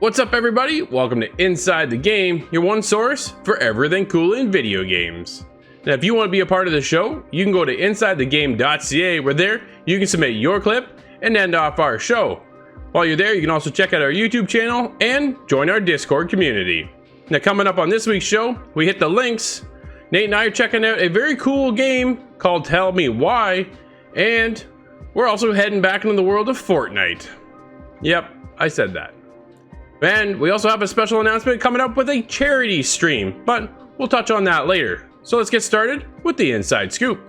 What's up, everybody? Welcome to Inside the Game, your one source for everything cool in video games. Now, if you want to be a part of the show, you can go to insidethegame.ca, where there you can submit your clip and end off our show. While you're there, you can also check out our YouTube channel and join our Discord community. Now, coming up on this week's show, we hit the links. Nate and I are checking out a very cool game called Tell Me Why, and we're also heading back into the world of Fortnite. Yep, I said that. And we also have a special announcement coming up with a charity stream, but we'll touch on that later. So let's get started with the Inside Scoop.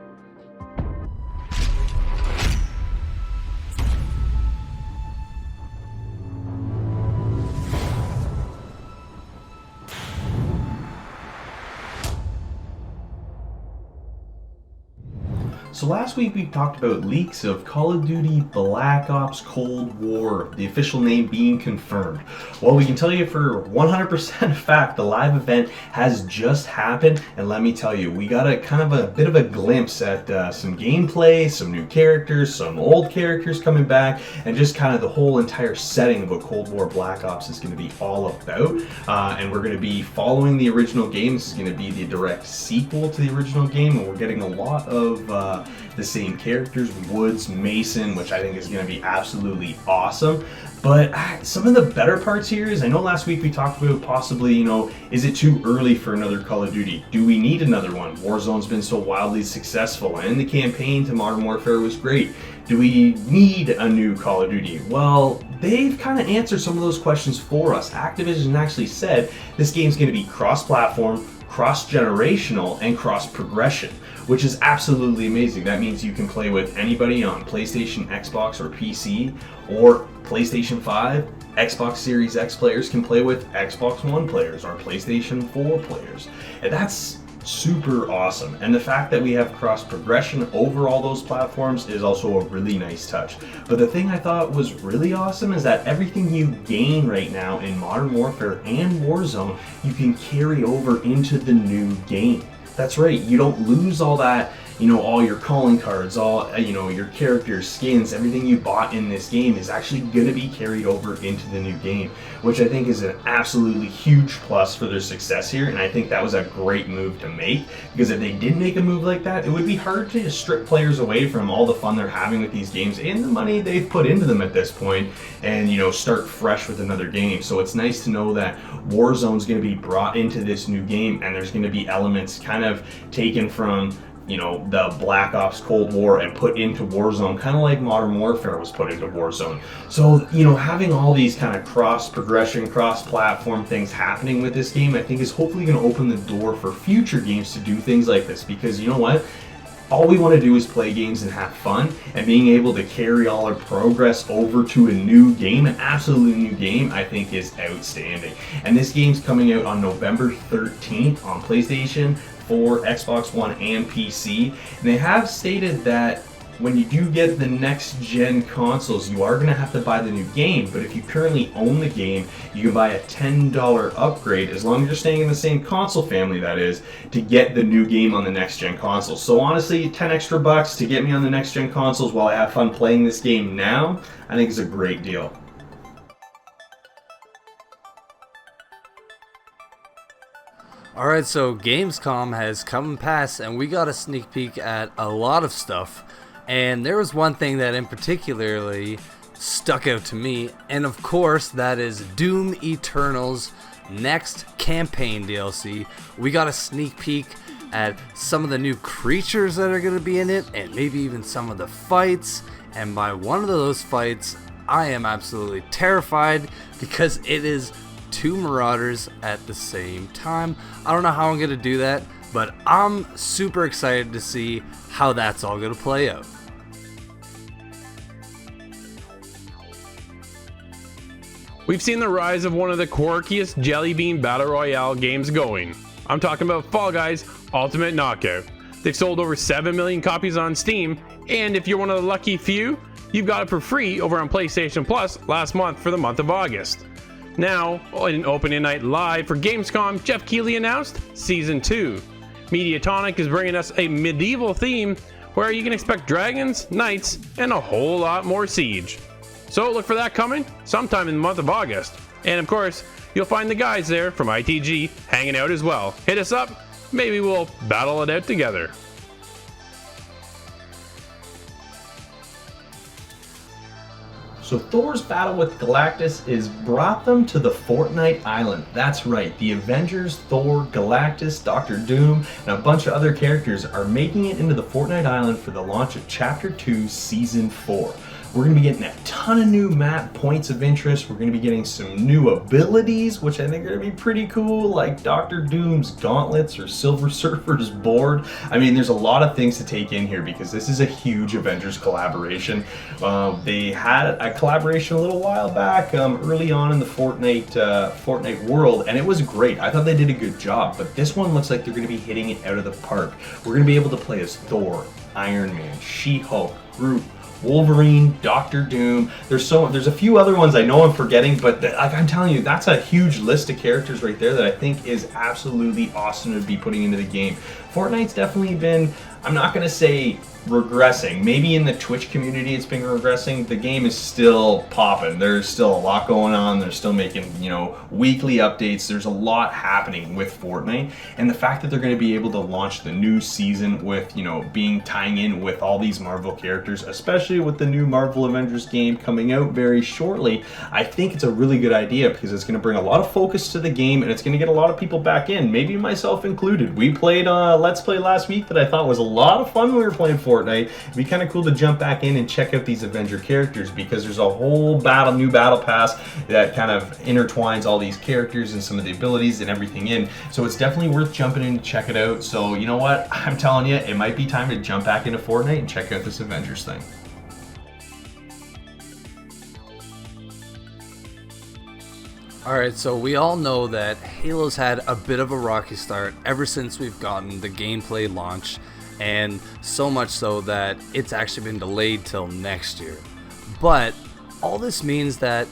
So last week we talked about leaks of Call of Duty Black Ops Cold War, the official name being confirmed. Well, we can tell you for 100% fact the live event has just happened, and let me tell you, we got a bit of a glimpse at some gameplay, some new characters, some old characters coming back, and just kind of the whole entire setting of what Cold War Black Ops is going to be all about. And we're going to be following the original game. This is going to be the direct sequel to the original game, and we're getting a lot of the same characters, Woods, Mason, which I think is going to be absolutely awesome. But some of the better parts here is, I know last week we talked about possibly, is it too early for another Call of Duty? Do we need another one? Warzone's been so wildly successful, and the campaign to Modern Warfare was great. Do we need a new Call of Duty? Well, they've kind of answered some of those questions for us. Activision actually said this game's going to be cross-platform, cross-generational, and cross-progression, which is absolutely amazing. That means you can play with anybody on PlayStation, Xbox, or PC, or PlayStation 5, Xbox Series X players can play with Xbox One players, or PlayStation 4 players. And that's super awesome. And the fact that we have cross-progression over all those platforms is also a really nice touch. But the thing I thought was really awesome is that everything you gain right now in Modern Warfare and Warzone, you can carry over into the new game. That's right, you don't lose all that, all your calling cards, all, your characters, skins, everything you bought in this game is actually going to be carried over into the new game, which I think is an absolutely huge plus for their success here, and I think that was a great move to make, because if they did make a move like that, it would be hard to just strip players away from all the fun they're having with these games and the money they've put into them at this point, and, start fresh with another game. So it's nice to know that Warzone's going to be brought into this new game, and there's going to be elements kind of taken from the Black Ops Cold War and put into Warzone, kind of like Modern Warfare was put into Warzone. So, having all these kind of cross-progression, cross-platform things happening with this game, I think is hopefully going to open the door for future games to do things like this, because you know what? All we want to do is play games and have fun, and being able to carry all our progress over to a new game, an absolutely new game, I think is outstanding. And this game's coming out on November 13th on PlayStation 4, Xbox One, and PC. And they have stated that when you do get the next gen consoles, you are going to have to buy the new game, but if you currently own the game, you can buy a $10 upgrade, as long as you're staying in the same console family, that is, to get the new game on the next gen consoles. So honestly, 10 extra bucks to get me on the next gen consoles while I have fun playing this game now, I think is a great deal. Alright, so Gamescom has come and passed, and we got a sneak peek at a lot of stuff. And there was one thing that in particularly stuck out to me, and of course that is Doom Eternal's next campaign DLC. We got a sneak peek at some of the new creatures that are going to be in it, and maybe even some of the fights. And by one of those fights, I am absolutely terrified, because it is two Marauders at the same time. I don't know how I'm going to do that, but I'm super excited to see how that's all going to play out. We've seen the rise of one of the quirkiest Jelly Bean Battle Royale games going. I'm talking about Fall Guys Ultimate Knockout. They've sold over 7 million copies on Steam, and if you're one of the lucky few, you've got it for free over on PlayStation Plus last month for the month of August. Now, in an opening night live for Gamescom, Jeff Keighley announced Season 2. Mediatonic is bringing us a medieval theme where you can expect dragons, knights, and a whole lot more siege. So look for that coming sometime in the month of August. And of course, you'll find the guys there from ITG hanging out as well. Hit us up, maybe we'll battle it out together. So Thor's battle with Galactus is brought them to the Fortnite island. That's right, the Avengers, Thor, Galactus, Doctor Doom, and a bunch of other characters are making it into the Fortnite island for the launch of Chapter 2 Season 4. We're going to be getting a ton of new map points of interest. We're going to be getting some new abilities, which I think are going to be pretty cool, like Doctor Doom's gauntlets or Silver Surfer's board. I mean, there's a lot of things to take in here because this is a huge Avengers collaboration. They had a collaboration a little while back, early on in the Fortnite world, and it was great. I thought they did a good job, but this one looks like they're going to be hitting it out of the park. We're going to be able to play as Thor, Iron Man, She-Hulk, Groot, Wolverine, Doctor Doom. There's a few other ones I know I'm forgetting, but like I'm telling you, that's a huge list of characters right there that I think is absolutely awesome to be putting into the game. Fortnite's definitely been, I'm not going to say regressing. Maybe in the Twitch community it's been regressing. The game is still popping. There's still a lot going on. They're still making, weekly updates. There's a lot happening with Fortnite. And the fact that they're going to be able to launch the new season with, tying in with all these Marvel characters, especially with the new Marvel Avengers game coming out very shortly, I think it's a really good idea because it's going to bring a lot of focus to the game and it's going to get a lot of people back in, maybe myself included. We played Let's Play last week that I thought was a lot of fun when we were playing Fortnite. It'd be kind of cool to jump back in and check out these Avenger characters because there's a whole new battle pass that kind of intertwines all these characters and some of the abilities and everything in. So it's definitely worth jumping in to check it out. So you know what? I'm telling you, it might be time to jump back into Fortnite and check out this Avengers thing. Alright, so we all know that Halo's had a bit of a rocky start ever since we've gotten the gameplay launch, and so much so that it's actually been delayed till next year. But all this means that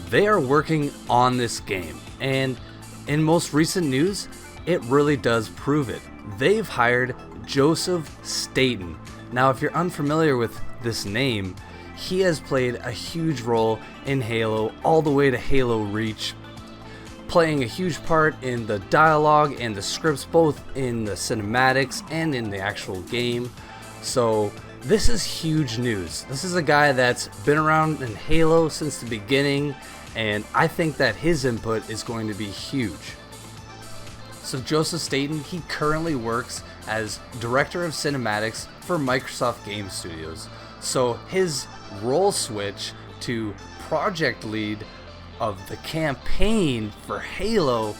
they are working on this game, and in most recent news, it really does prove it. They've hired Joseph Staten. Now, if you're unfamiliar with this name, he has played a huge role in Halo all the way to Halo Reach, playing a huge part in the dialogue and the scripts, both in the cinematics and in the actual game. So this is huge news. This is a guy that's been around in Halo since the beginning, and I think that his input is going to be huge. So Joseph Staten, he currently works as Director of Cinematics for Microsoft Game Studios. So his role switch to Project Lead of the campaign for Halo,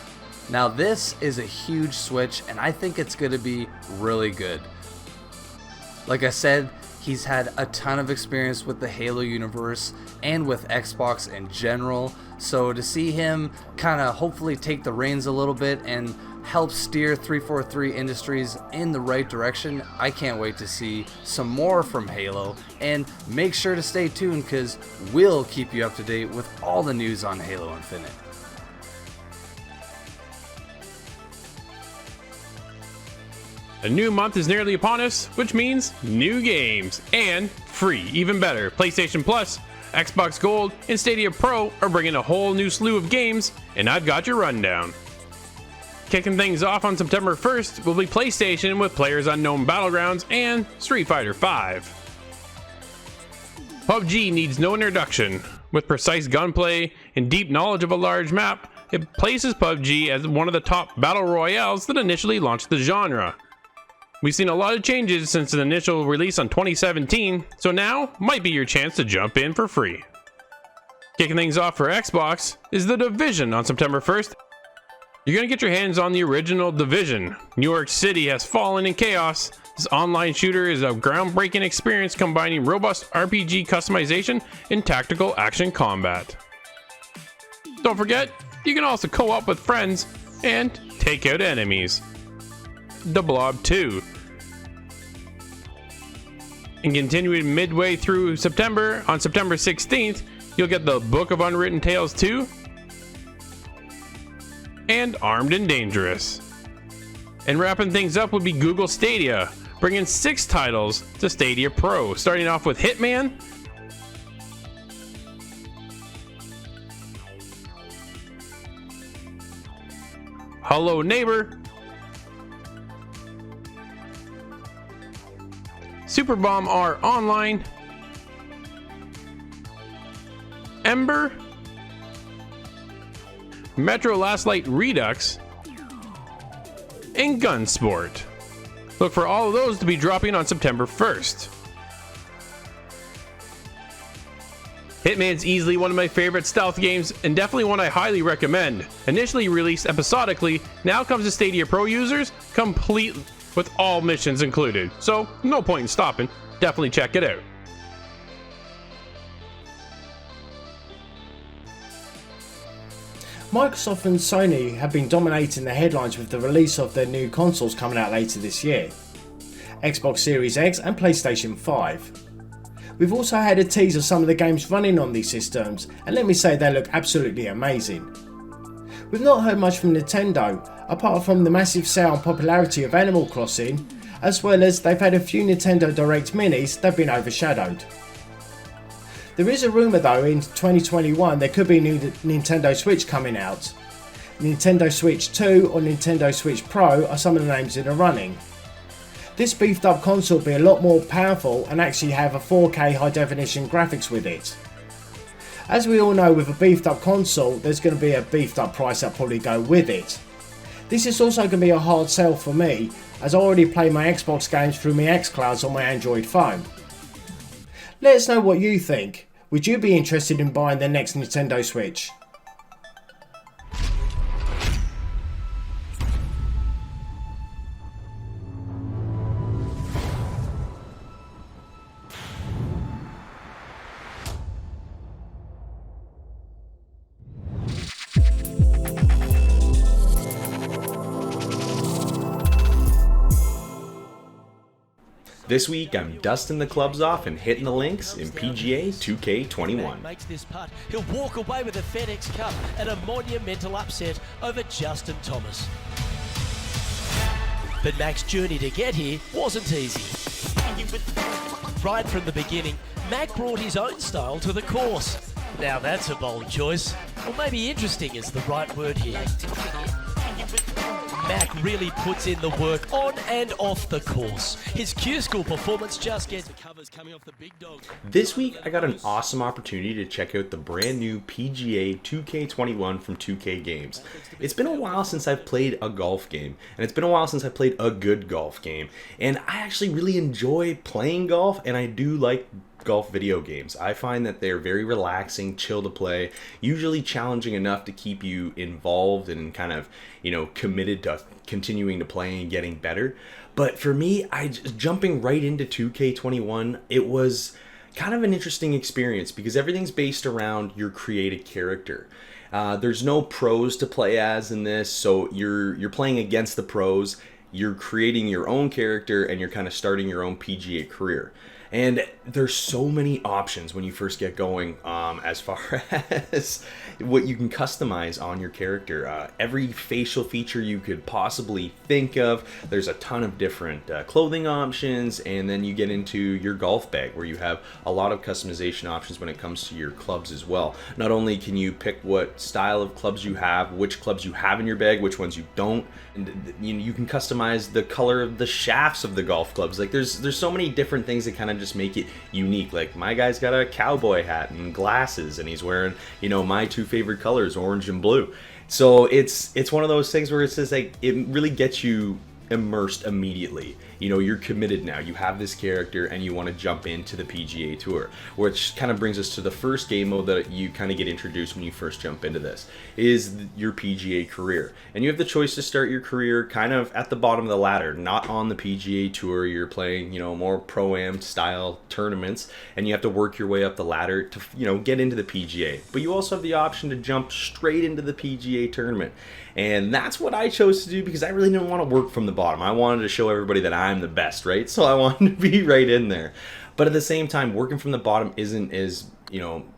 now this is a huge switch and I think it's going to be really good. Like I said, he's had a ton of experience with the Halo universe and with Xbox in general, so to see him kind of hopefully take the reins a little bit and help steer 343 Industries in the right direction, I can't wait to see some more from Halo, and make sure to stay tuned because we'll keep you up to date with all the news on Halo Infinite. A new month is nearly upon us, which means new games, and free, even better. PlayStation Plus, Xbox Gold, and Stadia Pro are bringing a whole new slew of games, and I've got your rundown. Kicking things off on September 1st will be PlayStation with PlayerUnknown's Battlegrounds and Street Fighter V. PUBG needs no introduction. With precise gunplay and deep knowledge of a large map, it places PUBG as one of the top battle royales that initially launched the genre. We've seen a lot of changes since the initial release on 2017, so now might be your chance to jump in for free. Kicking things off for Xbox is The Division on September 1st. You're going to get your hands on the original Division. New York City has fallen in chaos. This online shooter is a groundbreaking experience combining robust RPG customization and tactical action combat. Don't forget, you can also co-op with friends and take out enemies. The Blob 2. And continuing midway through September, on September 16th, you'll get the Book of Unwritten Tales 2 and Armed and Dangerous. And wrapping things up would be Google Stadia, bringing 6 titles to Stadia Pro, starting off with Hitman, Hello Neighbor, Super Bomb R Online, Ember, Metro Last Light Redux, and Gunsport. Look for all of those to be dropping on September 1st. Hitman's easily one of my favorite stealth games and definitely one I highly recommend. Initially released episodically, now comes to Stadia Pro users complete with all missions included. So no point in stopping, definitely check it out. Microsoft and Sony have been dominating the headlines with the release of their new consoles coming out later this year. Xbox Series X and PlayStation 5. We've also had a tease of some of the games running on these systems, and let me say they look absolutely amazing. We've not heard much from Nintendo, apart from the massive sale and popularity of Animal Crossing, as well as they've had a few Nintendo Direct Minis that have been overshadowed. There is a rumour though in 2021 there could be a new Nintendo Switch coming out. Nintendo Switch 2 or Nintendo Switch Pro are some of the names in the running. This beefed up console will be a lot more powerful and actually have a 4K high definition graphics with it. As we all know, with a beefed up console there's going to be a beefed up price that'll probably go with it. This is also going to be a hard sell for me, as I already play my Xbox games through my xClouds on my Android phone. Let us know what you think. Would you be interested in buying the next Nintendo Switch? This week, I'm dusting the clubs off and hitting the links in PGA 2K21. Makes this putt. He'll walk away with the FedEx Cup and a monumental upset over Justin Thomas. But Mac's journey to get here wasn't easy. Right from the beginning, Mac brought his own style to the course. Now that's a bold choice, or maybe interesting is the right word here. Mac really puts in the work on and off the course. His Q-School performance just gets the covers coming off the big dog. This week, I got an awesome opportunity to check out the brand new PGA 2K21 from 2K Games. It's been a while since I've played a golf game, and it's been a while since I played a good golf game. And I actually really enjoy playing golf, and I do like golf video games. I find that they're very relaxing, chill to play, usually challenging enough to keep you involved and kind of, committed to continuing to play and getting better. But for me, jumping right into 2K21, it was kind of an interesting experience because everything's based around your created character. There's no pros to play as in this, so you're playing against the pros. You're creating your own character and you're kind of starting your own PGA career. And there's so many options when you first get going as far as what you can customize on your character. Every facial feature you could possibly think of. There's a ton of different clothing options, and then you get into your golf bag where you have a lot of customization options when it comes to your clubs as well. Not only can you pick what style of clubs you have, which clubs you have in your bag, which ones you don't, and you can customize the color of the shafts of the golf clubs. Like there's so many different things that kind of just make it unique. Like my guy's got a cowboy hat and glasses, and he's wearing my two favorite colors, orange and blue. So it's one of those things where it's just like it really gets you immersed immediately. You're committed now. You have this character and you want to jump into the PGA Tour, which kind of brings us to the first game mode that you kind of get introduced when you first jump into this, is your PGA career. And you have the choice to start your career kind of at the bottom of the ladder, not on the PGA Tour. You're playing, more Pro-Am style tournaments, and you have to work your way up the ladder to, get into the PGA. But you also have the option to jump straight into the PGA tournament. And that's what I chose to do because I really didn't want to work from the bottom. I wanted to show everybody that I'm the best, right? So I wanted to be right in there. But at the same time, working from the bottom isn't as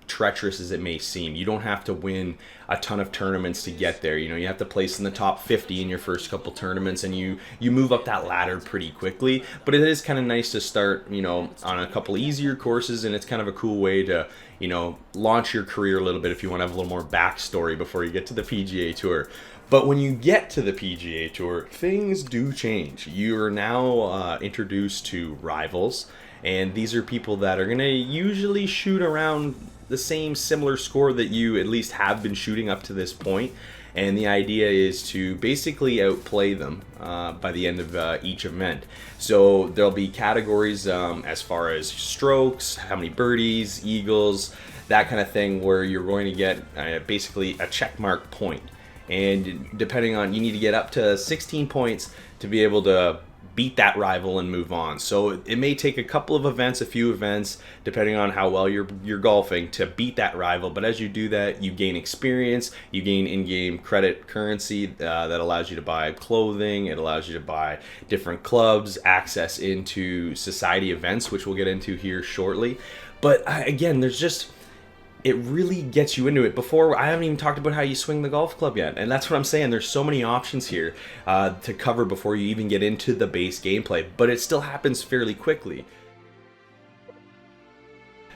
treacherous as it may seem. You don't have to win a ton of tournaments to get there. You have to place in the top 50 in your first couple tournaments, and you move up that ladder pretty quickly. But it is kind of nice to start, on a couple easier courses, and it's kind of a cool way to, launch your career a little bit if you want to have a little more backstory before you get to the PGA Tour. But when you get to the PGA Tour, things do change. You are now introduced to rivals, and these are people that are going to usually shoot around the same similar score that you at least have been shooting up to this point. And the idea is to basically outplay them by the end of each event. So there'll be categories as far as strokes, how many birdies, eagles, that kind of thing, where you're going to get basically a checkmark point. And depending on, you need to get up to 16 points to be able to beat that rival and move on. So it may take a couple of events, a few events, depending on how well you're golfing, to beat that rival. But as you do that, you gain experience, you gain in-game credit currency that allows you to buy clothing, it allows you to buy different clubs, access into society events, which we'll get into here shortly. But again, it really gets you into it. Before, I haven't even talked about how you swing the golf club yet. And that's what I'm saying. There's so many options here to cover before you even get into the base gameplay. But it still happens fairly quickly.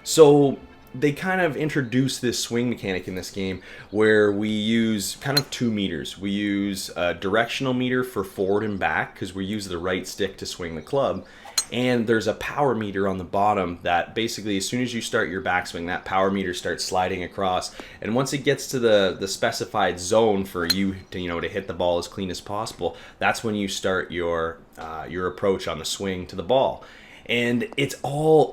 So they kind of introduce this swing mechanic in this game where we use kind of 2 meters. We use a directional meter for forward and back because we use the right stick to swing the club. And there's a power meter on the bottom that basically, as soon as you start your backswing, that power meter starts sliding across. And once it gets to the specified zone for you to to hit the ball as clean as possible, that's when you start your approach on the swing to the ball. And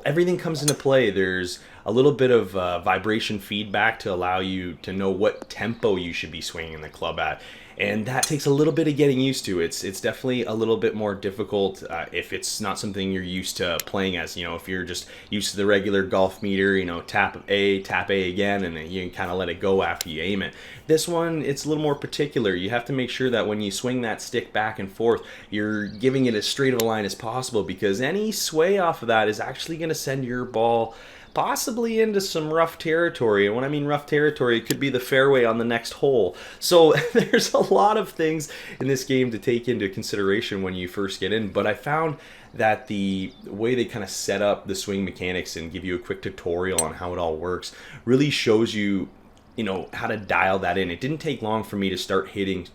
everything comes into play. There's a little bit of vibration feedback to allow you to know what tempo you should be swinging the club at. And that takes a little bit of getting used to. It's definitely a little bit more difficult if it's not something you're used to playing as. If you're just used to the regular golf meter, tap A again, and then you can kind of let it go after you aim it. This one, it's a little more particular. You have to make sure that when you swing that stick back and forth, you're giving it as straight of a line as possible, because any sway off of that is actually going to send your ball possibly into some rough territory. And when I mean rough territory, it could be the fairway on the next hole. So there's a lot of things in this game to take into consideration when you first get in. But I found that the way they kind of set up the swing mechanics and give you a quick tutorial on how it all works really shows you how to dial that in. It didn't take long for me to start hitting,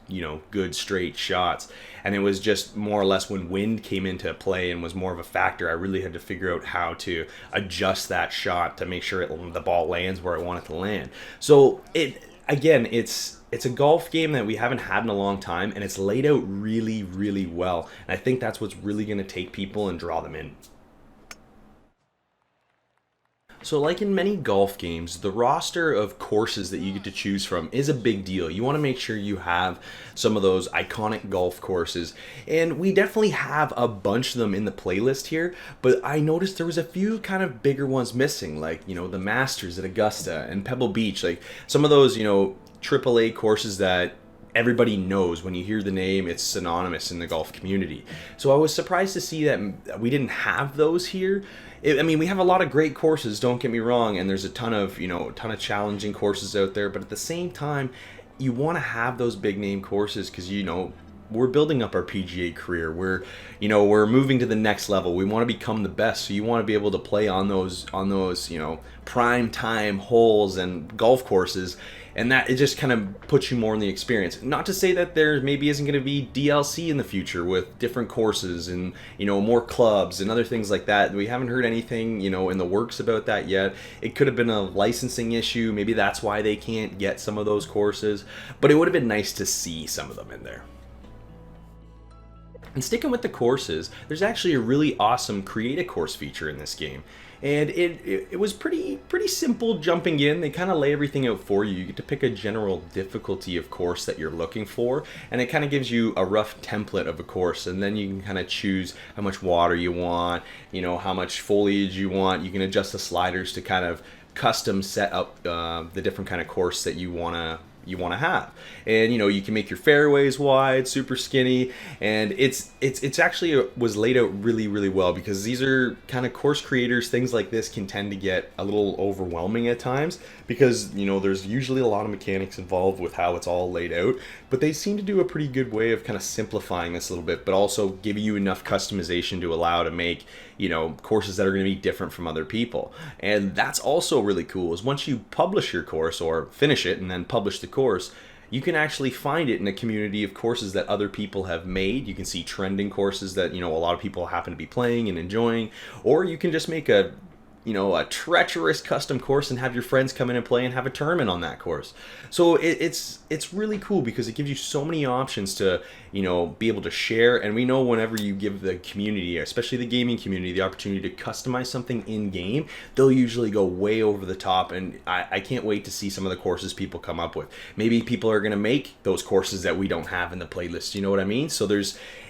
good straight shots. And it was just more or less when wind came into play and was more of a factor, I really had to figure out how to adjust that shot to make sure the ball lands where I want it to land. So it's a golf game that we haven't had in a long time, and it's laid out really, really well. And I think that's what's really going to take people and draw them in. So like in many golf games, the roster of courses that you get to choose from is a big deal. You want to make sure you have some of those iconic golf courses. And we definitely have a bunch of them in the playlist here, but I noticed there was a few kind of bigger ones missing, like, the Masters at Augusta and Pebble Beach, like some of those, AAA courses that everybody knows. When you hear the name, it's synonymous in the golf community. So I was surprised to see that we didn't have those here. We have a lot of great courses, don't get me wrong, and there's a ton of challenging courses out there, but at the same time, you want to have those big name courses because, we're building up our PGA career. We're moving to the next level. We want to become the best, so you want to be able to play on those prime time holes and golf courses, and that it just kind of puts you more in the experience. Not to say that there maybe isn't going to be DLC in the future with different courses and more clubs and other things like that. We haven't heard anything in the works about that yet. It could have been a licensing issue. Maybe that's why they can't get some of those courses, but it would have been nice to see some of them in there. And sticking with the courses, there's actually a really awesome create a course feature in this game. And it was pretty simple jumping in. They kind of lay everything out for you. You get to pick a general difficulty of course that you're looking for, and it kind of gives you a rough template of a course, and then you can kind of choose how much water you want, how much foliage you want. You can adjust the sliders to kind of custom set up the different kind of course that you want you want to have. And you can make your fairways wide, super skinny, and it's actually was laid out really, really well, because these are kind of course creators. Things like this can tend to get a little overwhelming at times, because there's usually a lot of mechanics involved with how it's all laid out, but they seem to do a pretty good way of kind of simplifying this a little bit, but also giving you enough customization to allow to make courses that are going to be different from other people. And that's also really cool, is once you publish your course or finish it and then publish the course, you can actually find it in a community of courses that other people have made. You can see trending courses that a lot of people happen to be playing and enjoying, or you can just make a treacherous custom course and have your friends come in and play and have a tournament on that course. So it's really cool, because it gives you so many options to be able to share. And we know whenever you give the community, especially the gaming community, the opportunity to customize something in game, they'll usually go way over the top. And I can't wait to see some of the courses people come up with. Maybe people are going to make those courses that we don't have in the playlist, you know what I mean? So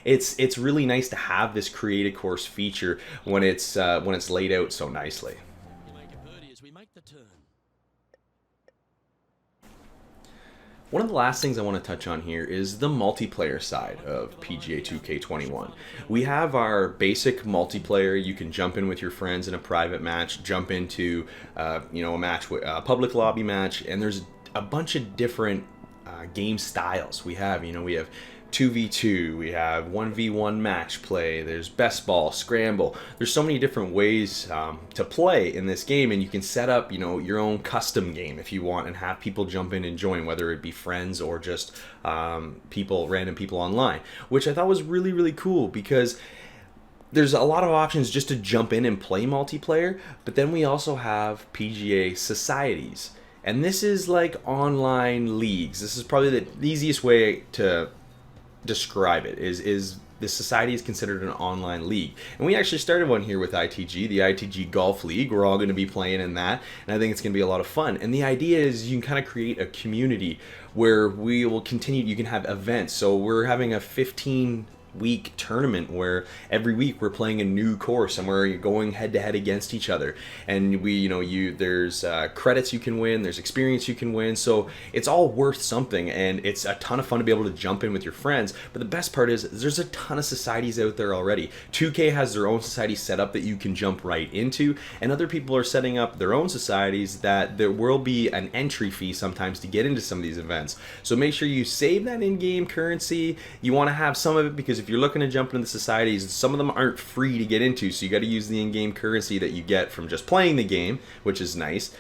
it's really nice to have this created course feature when it's laid out so nicely. You make a birdie as we make the turn. One of the last things I want to touch on here is the multiplayer side of PGA 2K21. We have our basic multiplayer. You can jump in with your friends in a private match, jump into a match, a public lobby match, and there's a bunch of different game styles. We have 2v2, we have 1v1 match play, there's best ball, scramble. There's so many different ways to play in this game, and you can set up your own custom game if you want, and have people jump in and join, whether it be friends or just random people online, which I thought was really, really cool, because there's a lot of options just to jump in and play multiplayer. But then we also have PGA societies, and this is like online leagues. This is probably the easiest way to describe it, is the society is considered an online league. And we actually started one here with ITG, the ITG Golf League. We're all going to be playing in that, and I think it's going to be a lot of fun. And the idea is you can kind of create a community where we will continue. You can have events. So we're having a 15-week tournament where every week we're playing a new course, and we're going head to head against each other. And there's credits you can win, there's experience you can win, so it's all worth something, and it's a ton of fun to be able to jump in with your friends. But the best part is there's a ton of societies out there already. 2K has their own society set up that you can jump right into, and other people are setting up their own societies that there will be an entry fee sometimes to get into some of these events. So make sure you save that in-game currency. You want to have some of it, because if you're looking to jump into the societies, some of them aren't free to get into, so you got to use the in-game currency that you get from just playing the game, which is nice,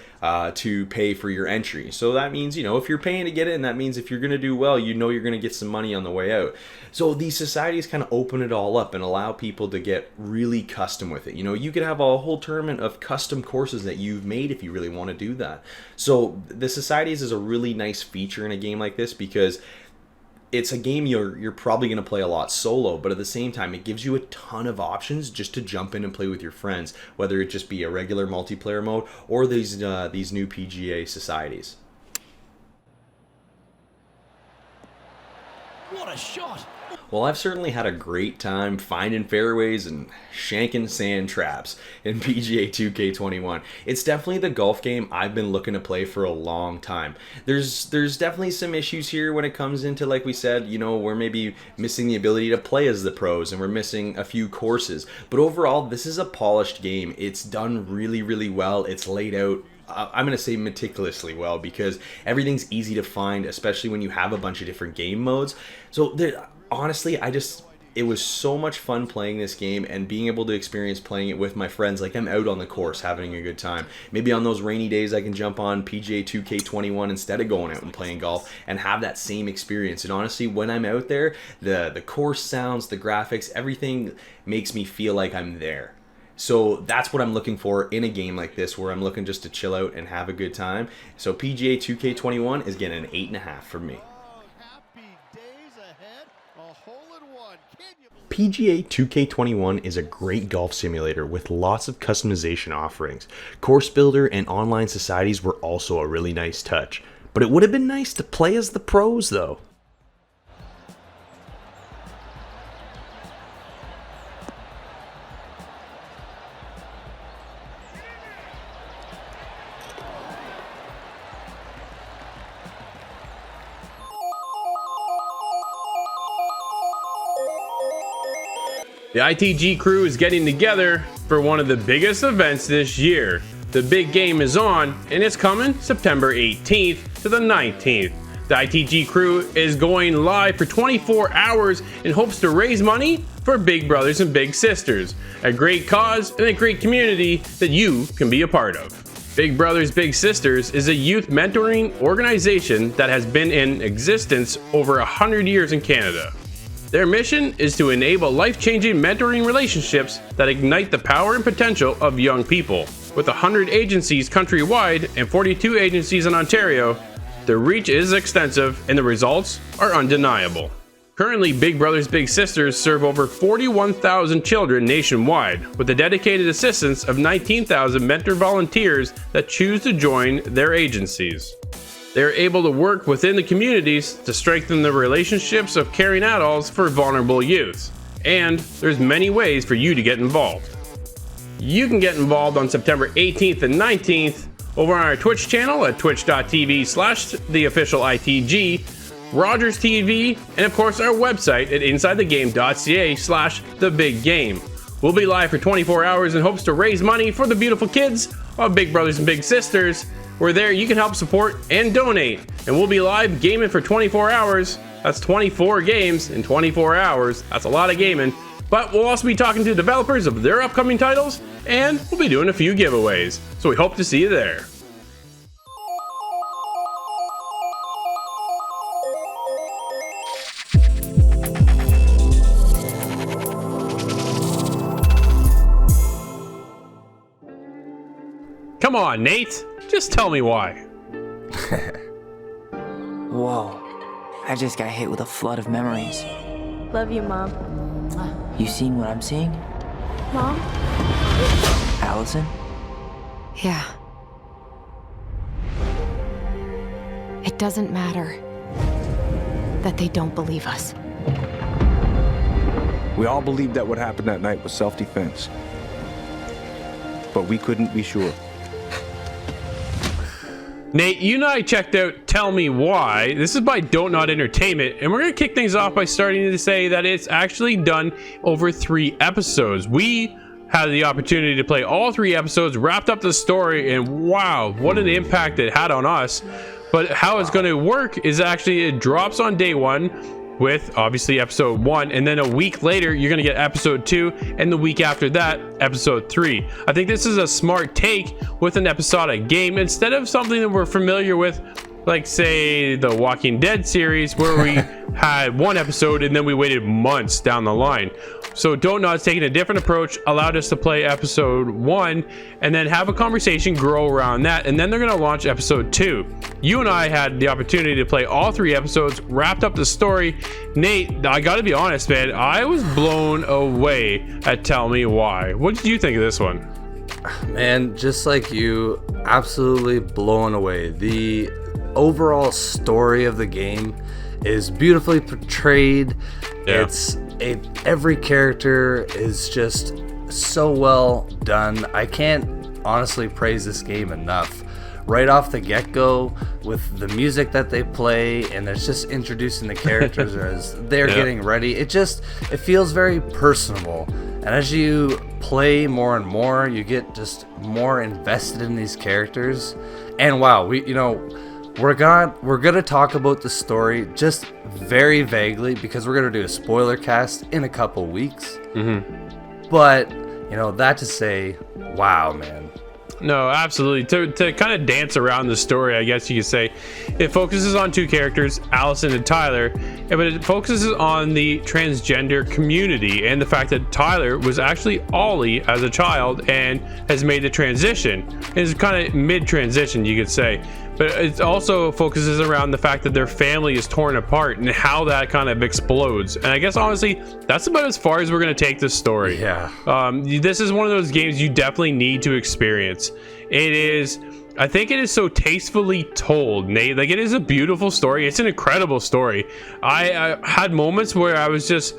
to pay for your entry. So that means, if you're paying to get in, that means if you're going to do well, you're going to get some money on the way out. So these societies kind of open it all up and allow people to get really custom with it. You could have a whole tournament of custom courses that you've made if you really want to do that. So the societies is a really nice feature in a game like this, because it's a game you're probably going to play a lot solo, but at the same time, it gives you a ton of options just to jump in and play with your friends, whether it just be a regular multiplayer mode or these new PGA societies. What a shot! Well, I've certainly had a great time finding fairways and shanking sand traps in PGA 2K21. It's definitely the golf game I've been looking to play for a long time. There's definitely some issues here when it comes into, like we said, we're maybe missing the ability to play as the pros, and we're missing a few courses. But overall, this is a polished game. It's done really, really well. It's laid out, I'm going to say, meticulously well, because everything's easy to find, especially when you have a bunch of different game modes. So honestly, it was so much fun playing this game and being able to experience playing it with my friends. Like, I'm out on the course having a good time. Maybe on those rainy days I can jump on PGA 2K21 instead of going out and playing golf and have that same experience. And honestly, when I'm out there, the course sounds, the graphics, everything makes me feel like I'm there. So that's what I'm looking for in a game like this, where I'm looking just to chill out and have a good time. So PGA 2K21 is getting an 8.5 from me. PGA 2K21 is a great golf simulator with lots of customization offerings. Course Builder and online societies were also a really nice touch. But it would have been nice to play as the pros, though. The ITG crew is getting together for one of the biggest events this year. The big game is on, and it's coming September 18th to the 19th. The ITG crew is going live for 24 hours in hopes to raise money for Big Brothers and Big Sisters, a great cause and a great community that you can be a part of. Big Brothers Big Sisters is a youth mentoring organization that has been in existence over 100 years in Canada. Their mission is to enable life-changing mentoring relationships that ignite the power and potential of young people. With 100 agencies countrywide and 42 agencies in Ontario, the reach is extensive and the results are undeniable. Currently, Big Brothers Big Sisters serve over 41,000 children nationwide, with the dedicated assistance of 19,000 mentor volunteers that choose to join their agencies. They are able to work within the communities to strengthen the relationships of caring adults for vulnerable youth. And there's many ways for you to get involved. You can get involved on September 18th and 19th over on our Twitch channel at twitch.tv/theofficialitg, Rogers TV, and of course our website at insidethegame.ca/thebiggame. We'll be live for 24 hours in hopes to raise money for the beautiful kids of Big Brothers and Big Sisters. We're there, you can help support and donate, and we'll be live gaming for 24 hours. That's 24 games in 24 hours. That's a lot of gaming. But we'll also be talking to developers of their upcoming titles, and we'll be doing a few giveaways. So we hope to see you there. Come on, Nate. Just tell me why. Whoa. I just got hit with a flood of memories. Love you, Mom. You seeing what I'm seeing? Mom? Allison? Yeah. It doesn't matter that they don't believe us. We all believed that what happened that night was self-defense. But we couldn't be sure. Nate, you and I checked out Tell Me Why. This is by Don't Not Entertainment, and we're going to kick things off by starting to say that it's actually done over 3 episodes. We had the opportunity to play all 3 episodes, wrapped up the story, and wow, what an impact it had on us. But how it's going to work is actually it drops on day 1 with obviously episode 1, and then a week later you're going to get episode 2, and the week after that episode 3. I think this is a smart take with an episodic game instead of something that we're familiar with, like say the Walking Dead series where we had 1 episode and then we waited months down the line. So Don't Not's taking a different approach, allowed us to play episode 1 and then have a conversation grow around that, and then they're going to launch episode 2. You and I had the opportunity to play all 3 episodes, wrapped up the story. Nate, I gotta be honest, man, I was blown away at Tell Me Why. What did you think of this one? Man, just like you, absolutely blown away. The overall story of the game is beautifully portrayed. Yeah. Every character is just so well done. I can't honestly praise this game enough. Right off the get-go, with the music that they play, and it's just introducing the characters as they're getting ready. It feels very personable. And as you play more and more, you get just more invested in these characters. And wow, we're gonna talk about the story just very vaguely because we're gonna do a spoiler cast in a couple weeks. But that to say, wow, man. No, absolutely. To kind of dance around the story, I guess you could say, it focuses on 2 characters, Allison and Tyler, but it focuses on the transgender community and the fact that Tyler was actually Ollie as a child and has made the transition. It's kind of mid-transition, you could say. But it also focuses around the fact that their family is torn apart and how that kind of explodes. And I guess honestly, that's about as far as we're going to take this story. Yeah. This is one of those games you definitely need to experience. I think it is so tastefully told, Nate. Like, it is a beautiful story. It's an incredible story. I had moments where I was just...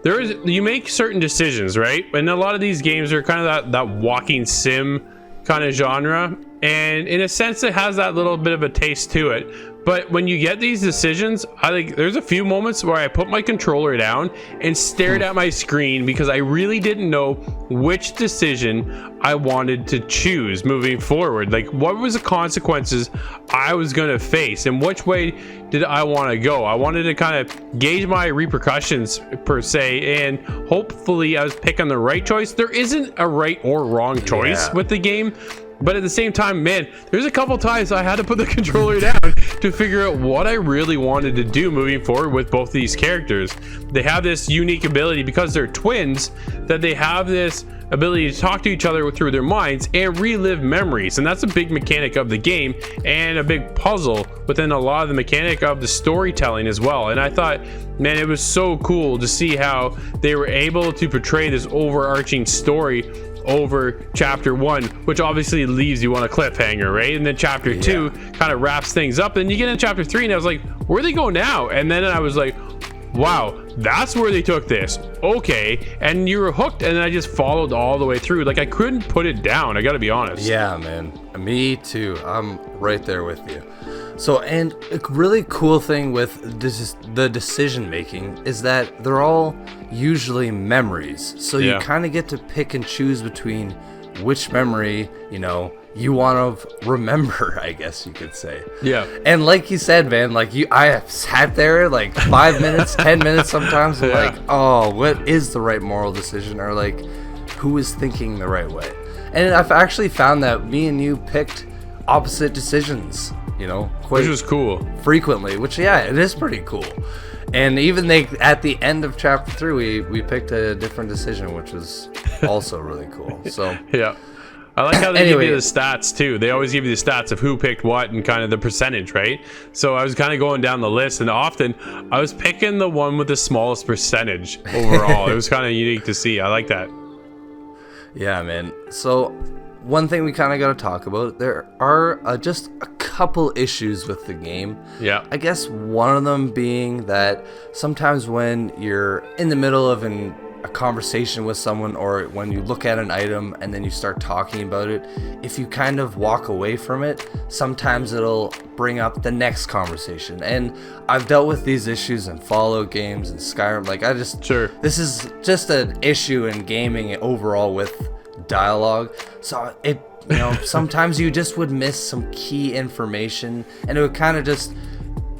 you make certain decisions, right? And a lot of these games are kind of that walking sim kind of genre, and in a sense it has that little bit of a taste to it, But when you get these decisions, there's a few moments where I put my controller down and stared at my screen because I really didn't know which decision I wanted to choose moving forward. Like, what was the consequences I was going to face and which way did I want to go? I wanted to kind of gauge my repercussions per se, and hopefully I was picking the right choice. There isn't a right or wrong choice with the game. But at the same time, man, there's a couple times I had to put the controller down to figure out what I really wanted to do moving forward with both these characters. They have this unique ability because they're twins, that they have this ability to talk to each other through their minds and relive memories. And that's a big mechanic of the game and a big puzzle within a lot of the mechanic of the storytelling as well. And I thought, man, it was so cool to see how they were able to portray this overarching story over chapter 1, which obviously leaves you on a cliffhanger, right? And then chapter 2 kind of wraps things up, and you get in chapter 3 and I was like, where do they go now? And then I was like, wow, that's where they took this. Okay. And you were hooked, and then I just followed all the way through. Like, I couldn't put it down, I gotta be honest. Yeah, man, me too. I'm right there with you. So, and a really cool thing with the decision making is that they're all usually memories. So you kind of get to pick and choose between which memory, you want to remember, I guess you could say. Yeah. And like you said, man, I sat there like 5 minutes, 10 minutes sometimes, and like, oh, what is the right moral decision? Or like, who is thinking the right way? And I've actually found that me and you picked opposite decisions, which was cool. Frequently, which, it is pretty cool. And even at the end of chapter 3, we picked a different decision, which was also really cool. So yeah. I like how they give you the stats too. They always give you the stats of who picked what and kind of the percentage, right? So I was kind of going down the list, and often I was picking the one with the smallest percentage overall. It was kind of unique to see. I like that. Yeah, man. So one thing we kind of got to talk about, there are just a couple issues with the game. Yeah. I guess one of them being that sometimes when you're in the middle of a conversation with someone, or when you look at an item and then you start talking about it, if you kind of walk away from it, sometimes it'll bring up the next conversation. And I've dealt with these issues in Fallout games and Skyrim. This is just an issue in gaming overall with dialogue. So sometimes you just would miss some key information, and it would kind of just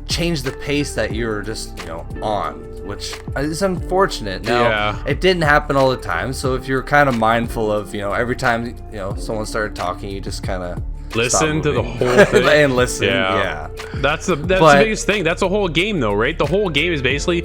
change the pace that you're just on, which is unfortunate. Now, it didn't happen all the time, so if you're kind of mindful of every time someone started talking, you just kind of listen to the whole thing and listen. That's the biggest thing. That's a whole game though, right? The whole game is basically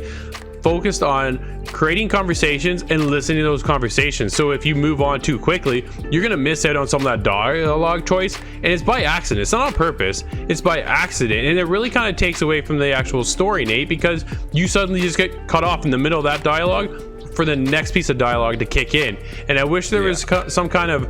focused on creating conversations and listening to those conversations. So if you move on too quickly, you're gonna miss out on some of that dialogue choice, and it's by accident. It's not on purpose, it's by accident. And it really kind of takes away from the actual story, Nate, because you suddenly just get cut off in the middle of that dialogue for the next piece of dialogue to kick in. And I wish there was some kind of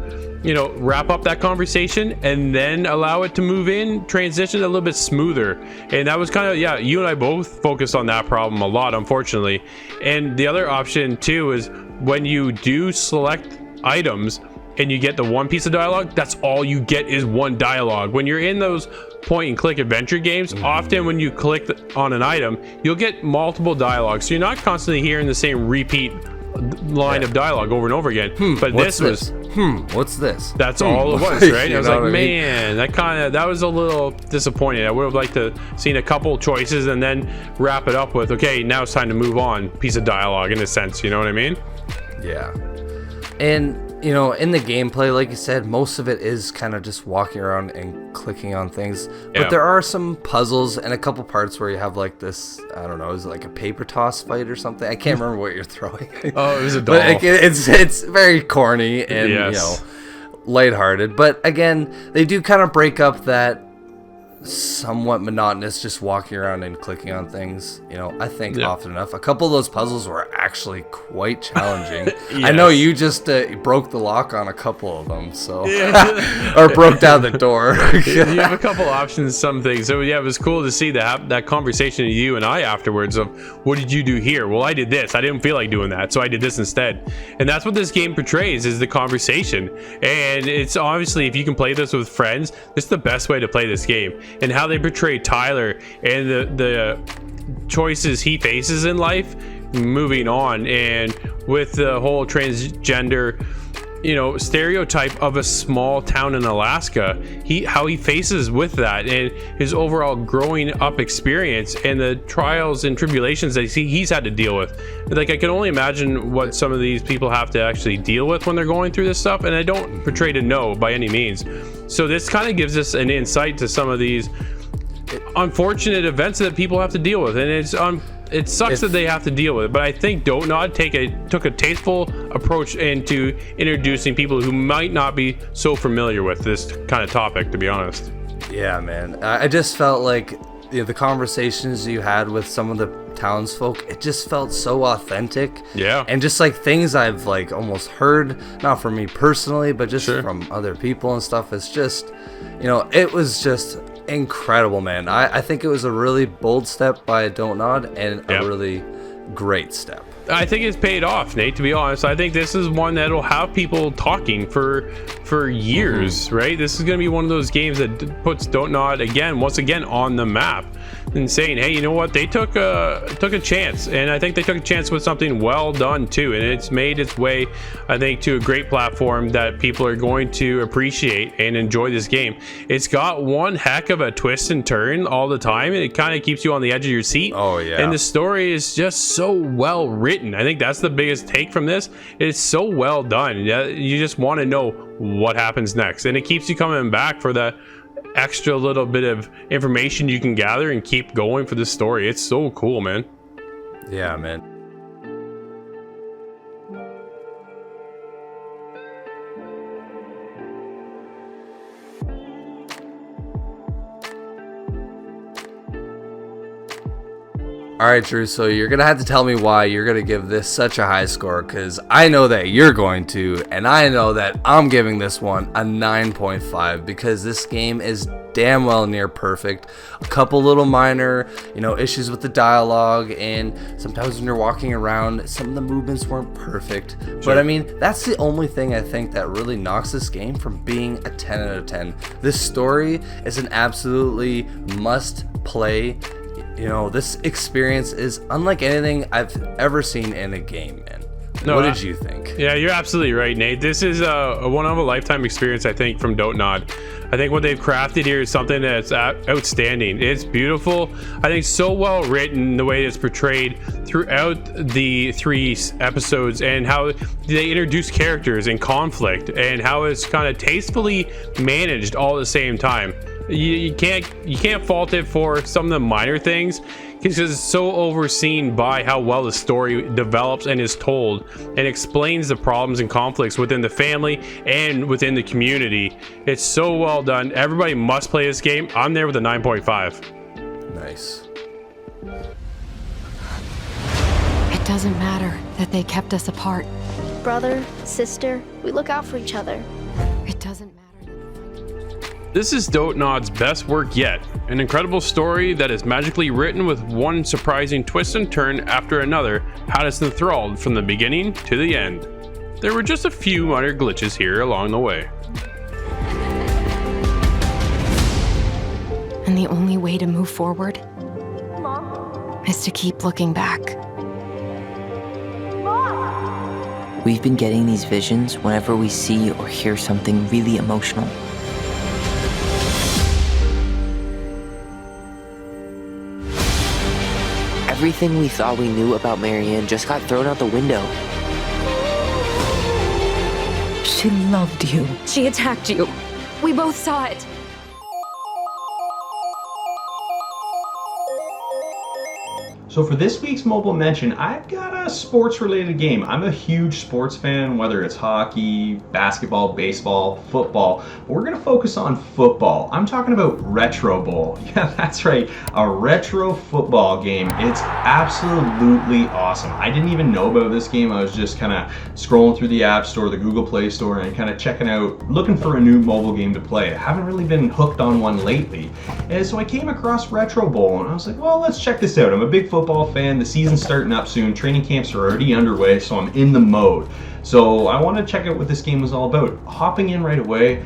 wrap up that conversation and then allow it to move in, transition a little bit smoother. And that was kind of, you and I both focused on that problem a lot, unfortunately. And the other option too is when you do select items and you get the one piece of dialogue, that's all you get is one dialogue. When you're in those point and click adventure games, often when you click on an item, you'll get multiple dialogues. So you're not constantly hearing the same repeat line of dialogue over and over again. But this was what's this? That's all it was, right? I was like, man, that was a little disappointing. I would have liked to seen a couple choices and then wrap it up with, okay, now it's time to move on. Piece of dialogue in a sense, you know what I mean? Yeah. And in the gameplay, like you said, most of it is kind of just walking around and clicking on things. But there are some puzzles and a couple parts where you have like this, I don't know, is it like a paper toss fight or something? I can't remember what you're throwing. Oh, it was a doll. But it's very corny and lighthearted. But again, they do kind of break up that somewhat monotonous just walking around and clicking on things. I think often enough. A couple of those puzzles were actually quite challenging. I know you just broke the lock on a couple of them, so or broke down the door. You have a couple options, some things. So yeah, it was cool to see that conversation with you and I afterwards of what did you do here? Well, I did this. I didn't feel like doing that, so I did this instead. And that's what this game portrays, is the conversation. And it's obviously, if you can play this with friends, it's the best way to play this game. And how they portray Tyler and the choices he faces in life moving on, and with the whole transgender, you know, stereotype of a small town in Alaska, how he faces with that, and his overall growing up experience and the trials and tribulations that he's had to deal with. Like, I can only imagine what some of these people have to actually deal with when they're going through this stuff, and I don't portray to know by any means. So this kind of gives us an insight to some of these unfortunate events that people have to deal with, and it sucks that they have to deal with it, but I think Don't Nod took a tasteful approach into introducing people who might not be so familiar with this kind of topic, to be honest. Yeah, man. I just felt like, you know, the conversations you had with some of the townsfolk, it just felt so authentic. Yeah. And just like things I've like almost heard, not from me personally, but just from other people and stuff. It's just, you know, it was just incredible, man. I think it was a really bold step by Don't Nod, and a really great step. I think it's paid off, Nate, to be honest. I think this is one that'll have people talking for years, right? This is going to be one of those games that puts Don't Nod once again on the map, and saying, hey, you know what, they took a chance, and I think they took a chance with something well done too, and it's made its way, I think, to a great platform that people are going to appreciate and enjoy this game. It's got one heck of a twist and turn all the time, and it kind of keeps you on the edge of your seat. Oh yeah. And the story is just so well written. I think that's the biggest take from this. It's so well done. You just want to know what happens next, and it keeps you coming back for that extra little bit of information you can gather and keep going for the story. It's so cool, man. Yeah, man. Alright, Drew, so you're going to have to tell me why you're going to give this such a high score, because I know that you're going to, and I know that I'm giving this one a 9.5, because this game is damn well near perfect. A couple little minor, you know, issues with the dialogue, and sometimes when you're walking around, some of the movements weren't perfect. But I mean, that's the only thing I think that really knocks this game from being a 10 out of 10. This story is an absolutely must play. You know, this experience is unlike anything I've ever seen in a game, man. What did you think? Yeah, you're absolutely right, Nate. This is a one of a lifetime experience, I think, from Don't Nod. I think what they've crafted here is something that's outstanding. It's beautiful. I think so well written, the way it's portrayed throughout the 3 episodes, and how they introduce characters and conflict, and how it's kind of tastefully managed all at the same time. You can't fault it for some of the minor things, because it's so overseen by how well the story develops and is told, and explains the problems and conflicts within the family and within the community. It's so well done. Everybody must play this game. I'm there with a 9.5. Nice. It doesn't matter that they kept us apart. Brother, sister, we look out for each other. It doesn't matter. This is Don't Nod's best work yet, an incredible story that is magically written with one surprising twist and turn after another, had us enthralled from the beginning to the end. There were just a few minor glitches here along the way. And the only way to move forward is to keep looking back. We've been getting these visions whenever we see or hear something really emotional. Everything we thought we knew about Marianne just got thrown out the window. She loved you. She attacked you. We both saw it. So for this week's mobile mention, I've got a sports related game. I'm a huge sports fan, whether it's hockey, basketball, baseball, football. But we're gonna focus on football. I'm talking about Retro Bowl. Yeah, that's right, a retro football game. It's absolutely awesome. I didn't even know about this game. I was just kind of scrolling through the App Store, the Google Play Store, and kind of checking out, looking for a new mobile game to play. I haven't really been hooked on one lately. And so I came across Retro Bowl and I was like, well, let's check this out. I'm a big football fan. The season's starting up soon. Training camps are already underway, so I'm in the mode. So I want to check out what this game was all about. Hopping in right away,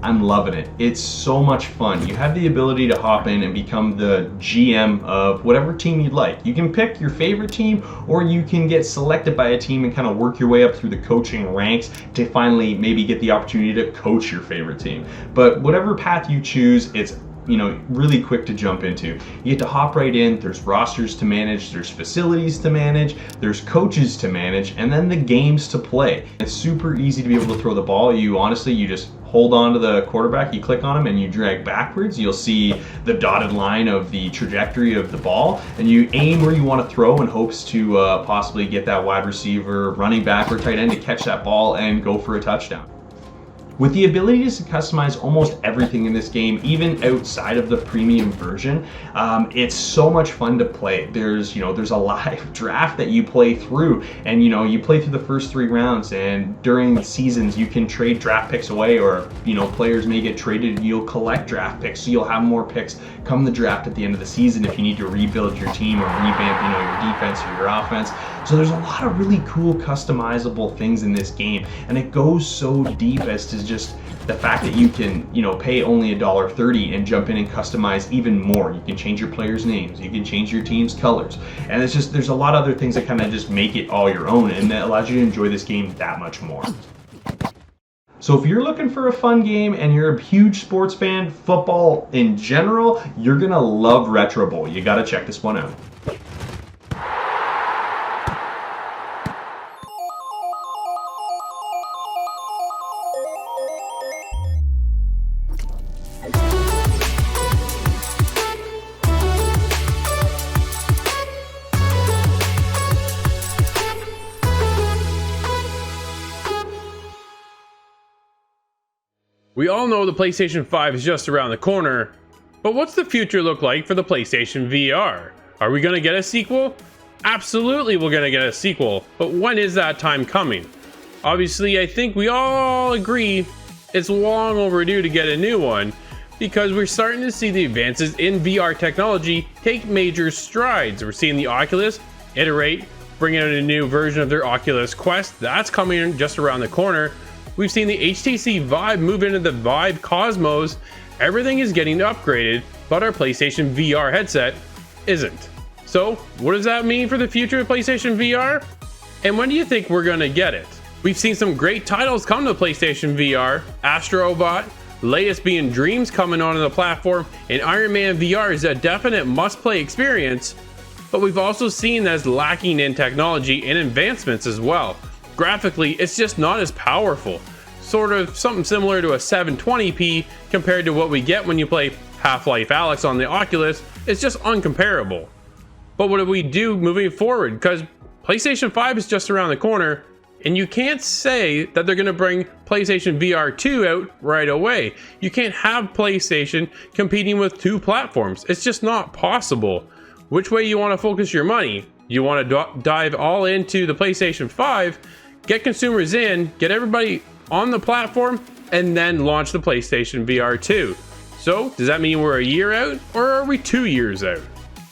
I'm loving it. It's so much fun. You have the ability to hop in and become the GM of whatever team you'd like. You can pick your favorite team, or you can get selected by a team and kind of work your way up through the coaching ranks to finally maybe get the opportunity to coach your favorite team. But whatever path you choose, it's really quick to jump into. You get to hop right in. There's rosters to manage, there's facilities to manage, there's coaches to manage, and then the games to play. It's super easy to be able to throw the ball. You just hold on to the quarterback, you click on him, and you drag backwards. You'll see the dotted line of the trajectory of the ball, and you aim where you want to throw in hopes to possibly get that wide receiver, running back, or tight end to catch that ball and go for a touchdown. With the ability to customize almost everything in this game, even outside of the premium version, it's so much fun to play. There's a live draft that you play through, and you play through the first 3 rounds, and during seasons you can trade draft picks away, or players may get traded. You'll collect draft picks, so you'll have more picks come the draft at the end of the season if you need to rebuild your team or revamp your defense or your offense. So there's a lot of really cool customizable things in this game, and it goes so deep as to just the fact that you can pay only $1.30 and jump in and customize even more. You can change your players' names, you can change your team's colors, and there's a lot of other things that kind of just make it all your own, and that allows you to enjoy this game that much more. So if you're looking for a fun game and you're a huge sports fan, football in general, you're gonna love Retro Bowl. You gotta check this one out. We all know the PlayStation 5 is just around the corner, but what's the future look like for the PlayStation VR? Are we going to get a sequel? Absolutely we're going to get a sequel, but when is that time coming? Obviously, I think we all agree it's long overdue to get a new one, because we're starting to see the advances in VR technology take major strides. We're seeing the Oculus iterate, bring out a new version of their Oculus Quest. That's coming just around the corner. We've seen the HTC Vive move into the Vive Cosmos. Everything is getting upgraded, but our PlayStation VR headset isn't. So what does that mean for the future of PlayStation VR? And when do you think we're gonna get it? We've seen some great titles come to PlayStation VR. Astro Bot, latest being Dreams coming onto the platform, and Iron Man VR is a definite must-play experience, but we've also seen that it's lacking in technology and advancements as well. Graphically, it's just not as powerful. Sort of something similar to a 720p compared to what we get when you play Half-Life Alyx on the Oculus. It's just uncomparable. But what do we do moving forward? Because PlayStation 5 is just around the corner, and you can't say that they're going to bring PlayStation VR 2 out right away. You can't have PlayStation competing with 2 platforms. It's just not possible. Which way you want to focus your money? You want to dive all into the PlayStation 5, get consumers in, get everybody on the platform, and then launch the PlayStation VR 2. So, does that mean we're a year out, or are we 2 years out?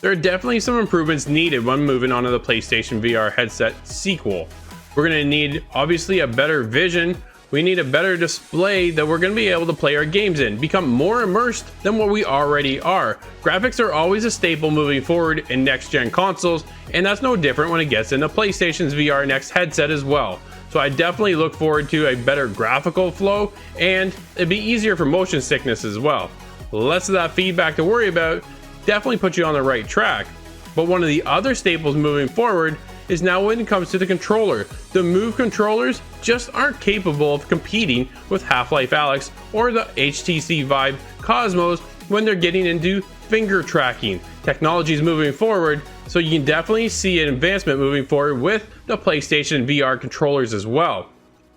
There are definitely some improvements needed when moving on to the PlayStation VR headset sequel. We're going to need, obviously, a better vision. We need a better display that we're going to be able to play our games in, become more immersed than what we already are. Graphics are always a staple moving forward in next-gen consoles, and that's no different when it gets into PlayStation's VR Next headset as well. So I definitely look forward to a better graphical flow, and it'd be easier for motion sickness as well. Less of that feedback to worry about, definitely put you on the right track. But one of the other staples moving forward is now when it comes to the controller. The Move controllers just aren't capable of competing with Half-Life Alyx or the HTC Vive Cosmos when they're getting into finger tracking. Technology is moving forward, so you can definitely see an advancement moving forward with the PlayStation VR controllers as well.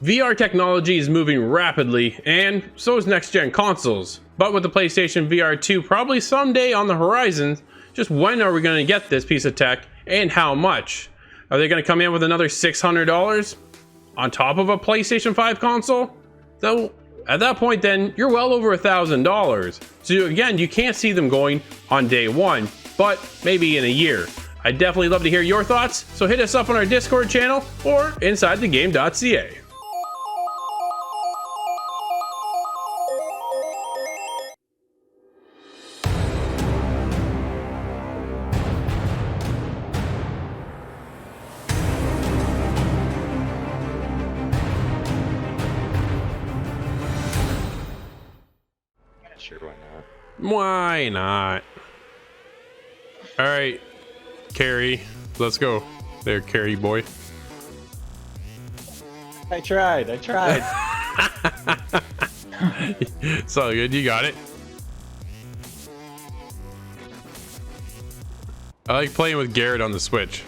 VR technology is moving rapidly, and so is next-gen consoles. But with the PlayStation VR 2 probably someday on the horizon, just when are we going to get this piece of tech, and how much? Are they going to come in with another $600 on top of a PlayStation 5 console? So at that point then, you're well over $1,000. So again, you can't see them going on day one, but maybe in a year. I'd definitely love to hear your thoughts, so hit us up on our Discord channel or insidethegame.ca. Sure, why not? Why not? All right, Carrie, let's go. There, Carrie boy. I tried. It's all good. You got it. I like playing with Garrett on the Switch.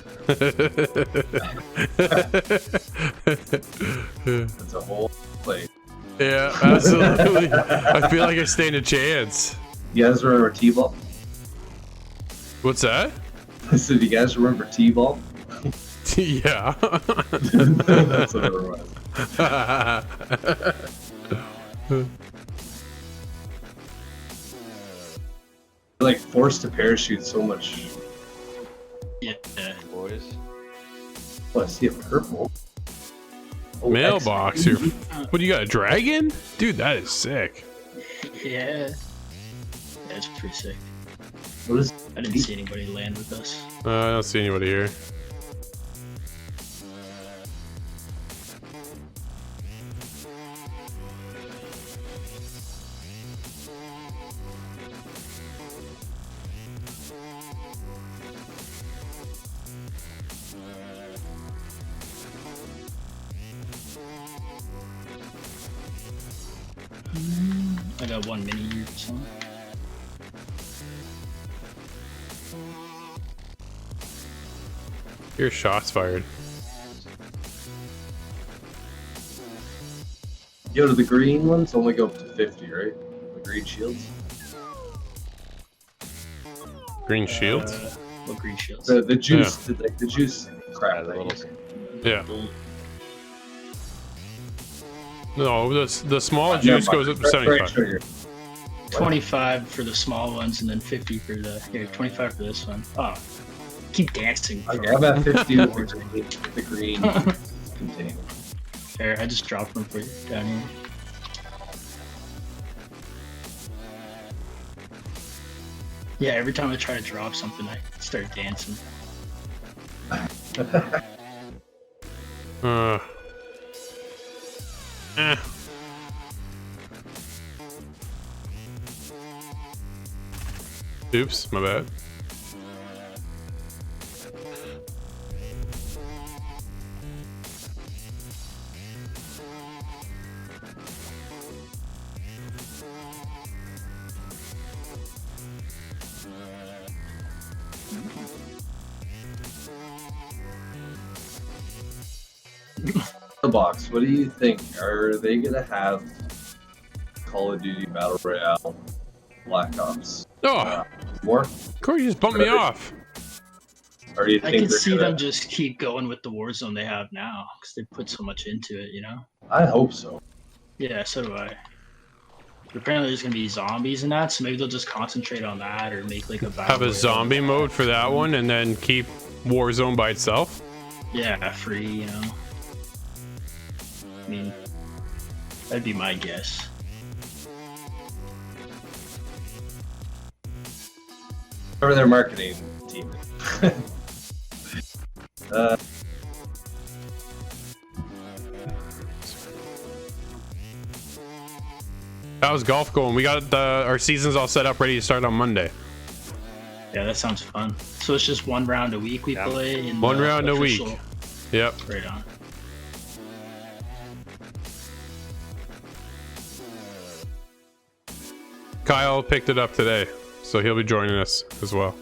It's a whole play. Yeah, absolutely. I feel like I stand a chance. You guys remember T-ball? What's that? I said, you guys remember T-ball? Yeah. That's what it was. Like forced to parachute so much. Yeah, boys. Oh, I see a purple. Oh, Mailbox. What do you got? A dragon? Dude, that is sick. yeah. That's pretty sick. What is? I didn't see anybody land with us. I don't see anybody here. I got one mini here or something. Your shots fired. Yo, the green ones only go up to 50, right? The green shields. Green shields? What green shields? The juice, the juice crap. Yeah. No, the small juice goes up to 75. 25 for the small ones, and then 50 for the here. 25 for this one. Oh, keep dancing. Okay, I'm at 50 with the green container. Here, I just dropped one for you down here. Yeah, every time I try to drop something, I start dancing. Oops, my bad. The box. What do you think? Are they gonna have Call of Duty Battle Royale Black Ops? Oh, more? Cory just bumped me off. Or do you I think can they're see gonna... them just keep going with the Warzone they have now, because they put so much into it, you know? I hope so. Yeah, so do I. Apparently there's gonna be zombies in that, so maybe they'll just concentrate on that, or make like a battle Have a royale. zombie mode for that one, and then keep Warzone by itself. Yeah, free, you know. I mean, that'd be my guess. Whoever their marketing team is. How's golf going? We got our seasons all set up, ready to start on Monday. Yeah, that sounds fun. So it's just one round a week we play? In One the round a week. official- Yep. Right on. Kyle picked it up today, so he'll be joining us as well.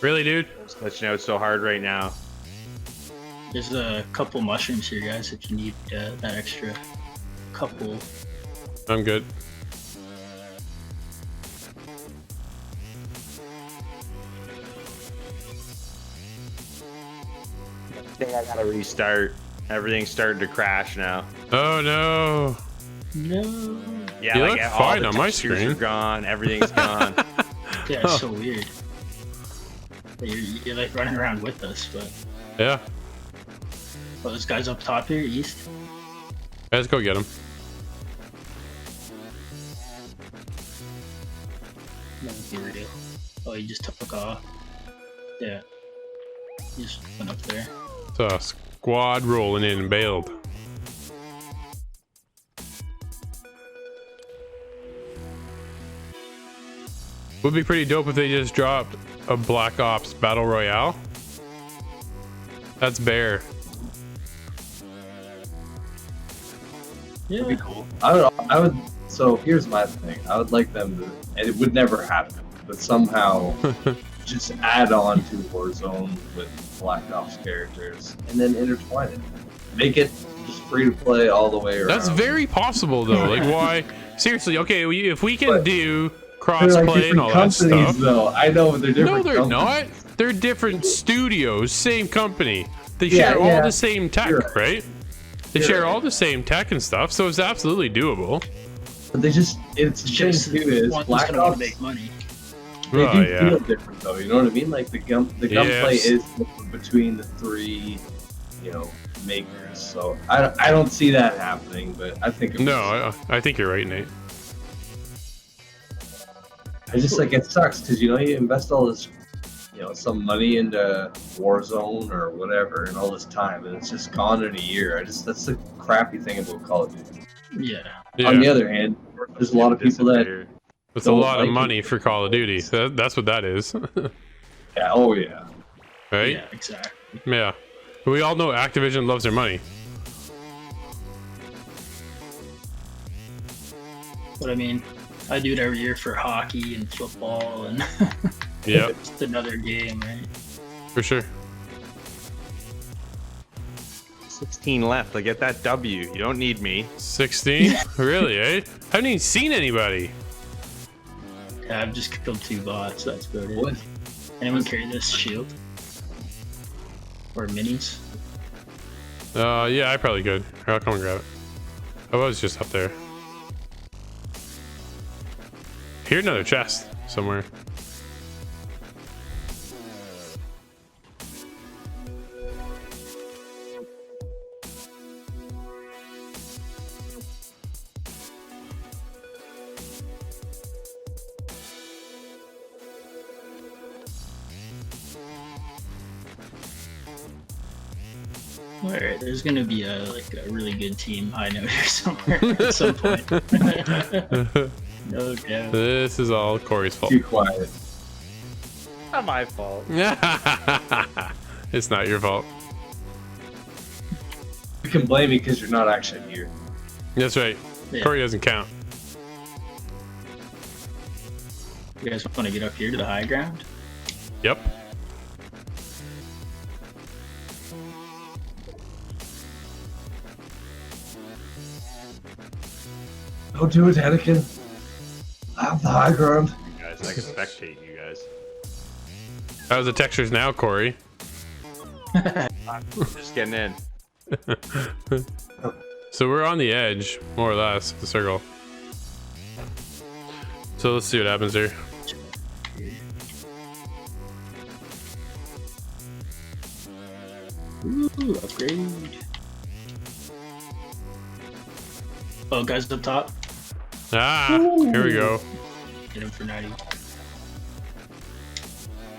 Really, dude? It's glitching out so hard right now. There's a couple mushrooms here, guys, if you need that extra couple. I'm good. I think I gotta restart. Everything's starting to crash now. Oh no. No. Yeah, You like look all fine the on my textures screen. are gone. Everything's gone. Yeah, it's so weird. You're like running around with us, but. Yeah. Oh, this guy's up top here, east. Let's go get him. No, be real. Oh, he just took off. Yeah. He just went up there. It's a squad rolling in and bailed. Would be pretty dope if they just dropped a Black Ops Battle Royale. That's bare. Yeah. That'd be cool. I would. So here's my thing. I would like them to, and it would never happen, but somehow just add on to Warzone with Black Ops characters and then intertwine it. Make it just free to play all the way around. That's very possible though. Like why? Seriously, okay, if we can do They're cross like play and all different that companies, stuff. though. I know, but they're different. No, they're companies. not. They're different studios, same company. They Yeah, share all yeah. the same tech, You're right. right? They You're share right. all the same tech and stuff, so it's absolutely doable. But they just—it's Just too is one's Black gonna want Ops. to make money. They Oh, do yeah. feel different, though. You know what I mean? Like the gunplay Yes. is different between the three, makers. So I don't see that happening. But I think No, I think you're right, Nate. I just like it sucks because you invest all this, some money into Warzone or whatever, and all this time, and it's just gone in a year. That's the crappy thing about Call of Duty. Yeah. On the other hand, there's a lot of people that It's a don't lot of like money it. for Call of Duty. That's what that is. Yeah. Oh yeah. Right? Yeah, exactly. Yeah. We all know Activision loves their money. But I mean, I do it every year for hockey and football, and Yeah, it's another game, right? for sure. 16 left. I get that W. You don't need me. 16? Really, eh? Haven't even seen anybody. Yeah, I've just killed 2 bots. That's about it. What? Anyone carry this shield or minis? Yeah, I probably could. I'll come and grab it. I was just up there. Hear another chest somewhere. Alright, there's gonna be a really good team I know here somewhere at some point. No doubt. This is all Cory's fault. Too quiet. Not my fault. It's not your fault. You can blame me because you're not actually here. That's right. Yeah. Cory doesn't count. You guys want to get up here to the high ground? Yep. Don't do it, Anakin. I have the high ground. You guys, I can spectate you guys. How's the textures now, Cory? Just getting in. So we're on the edge, more or less, of the circle. So let's see what happens here. Ooh, upgrade. Oh, guys up top. Ah, here we go. Get him for 90.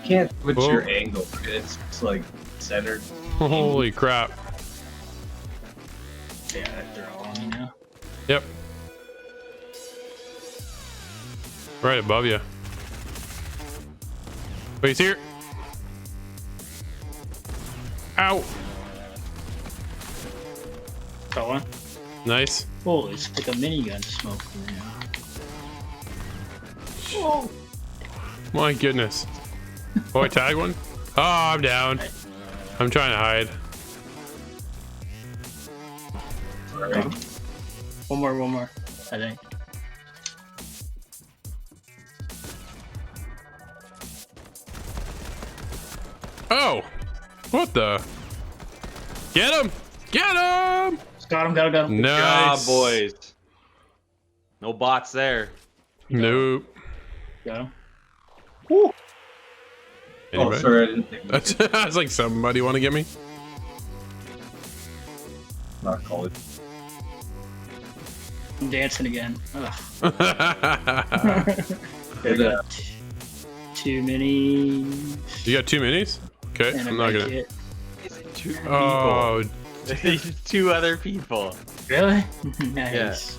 Can't switch Whoa. your angle. It's like centered. Holy crap. Yeah, they're all on me now. Yep. Right above you. Wait, he's here. Ow. Got one. Nice. Oh, it's like a minigun smoke. Oh. My goodness. Oh, I tag one? Oh, I'm down. I'm trying to hide. One more, I think. Oh! What the? Get him! Get him! Got him, got him. Nice. Good job, boys. No bots there. Nope. Got him. Woo. Anybody? Oh, sorry, I didn't think. I was like, somebody want to get me? Not college. I'm dancing again. Ugh. Hey, Too many. You got 2 minis? Okay, And I'm a not med gonna. kit. Two Oh, people. 2 other people. Really? Nice.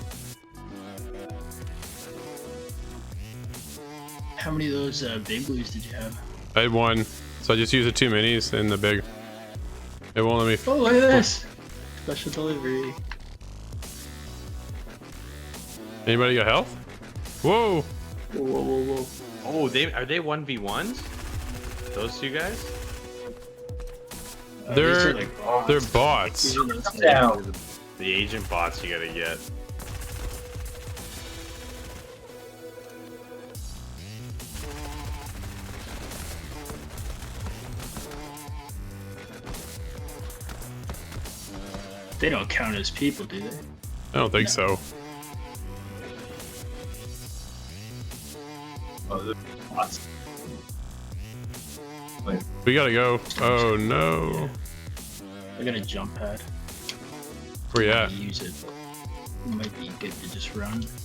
How many of those big blues did you have? I had 1, so I just used the 2 minis and the big. It won't let me. Oh, look at this! Special delivery. Anybody got health? Whoa! Whoa, whoa, whoa, whoa. Oh, are they 1v1s? Those 2 guys? They're bots. Down. The agent bots you gotta get. They don't count as people, do they? I don't think so. Oh, the bots. Wait. We gotta go. Oh no. I got a jump pad. Where you at? Use it. It might be good to just run. Just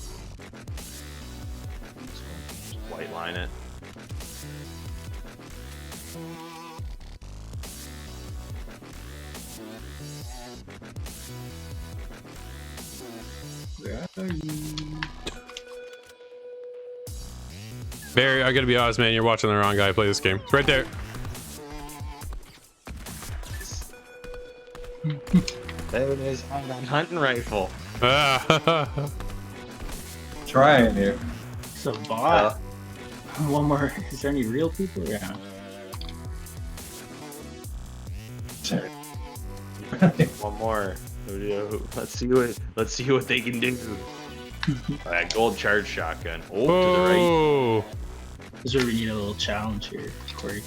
white line it. Where are you? Barry, I gotta be honest, man. You're watching the wrong guy play this game. It's right there. There it is. Hunting rifle. Trying here. It's a bot. One more. Is there any real people around? One more. Let's see what they can do. Alright, gold charge shotgun. Oh, to the right. This is where we need a little challenge here, Cory.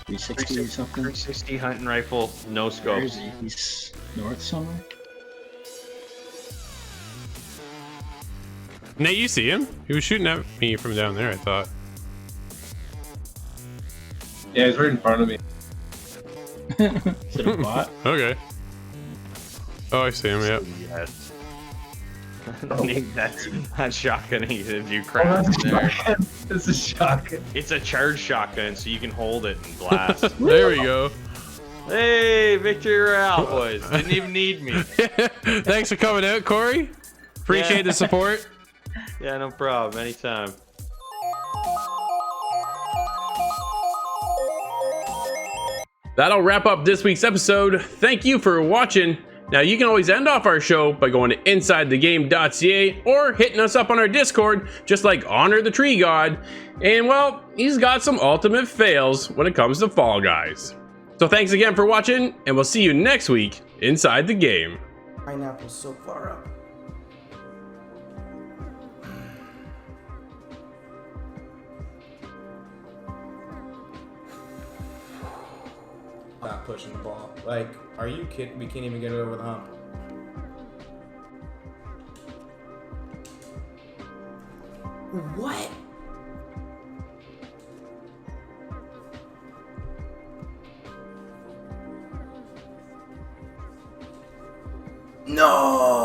360 or something? 360 hunting rifle, no scope. Where is he? He's north somewhere? Nate, you see him? He was shooting at me from down there, I thought. Yeah, he's right in front of me. Is it a bot? Okay. Oh, I see him, yep. Yes. Nate, that shotgun he did you crap there. It's a shotgun. It's a charge shotgun, so you can hold it and blast. There we go. Hey, victory royale, boys. Didn't even need me. Thanks for coming out, Cory. Appreciate the support. Yeah, no problem. Anytime. That'll wrap up this week's episode. Thank you for watching. Now, you can always end off our show by going to insidethegame.ca or hitting us up on our Discord, just like HonorTheTreeGod. And, well, he's got some ultimate fails when it comes to Fall Guys. So thanks again for watching, and we'll see you next week inside the game. Pineapple's so far up. Stop pushing the ball. Like, are you kidding? We can't even get it over the hump. What? No!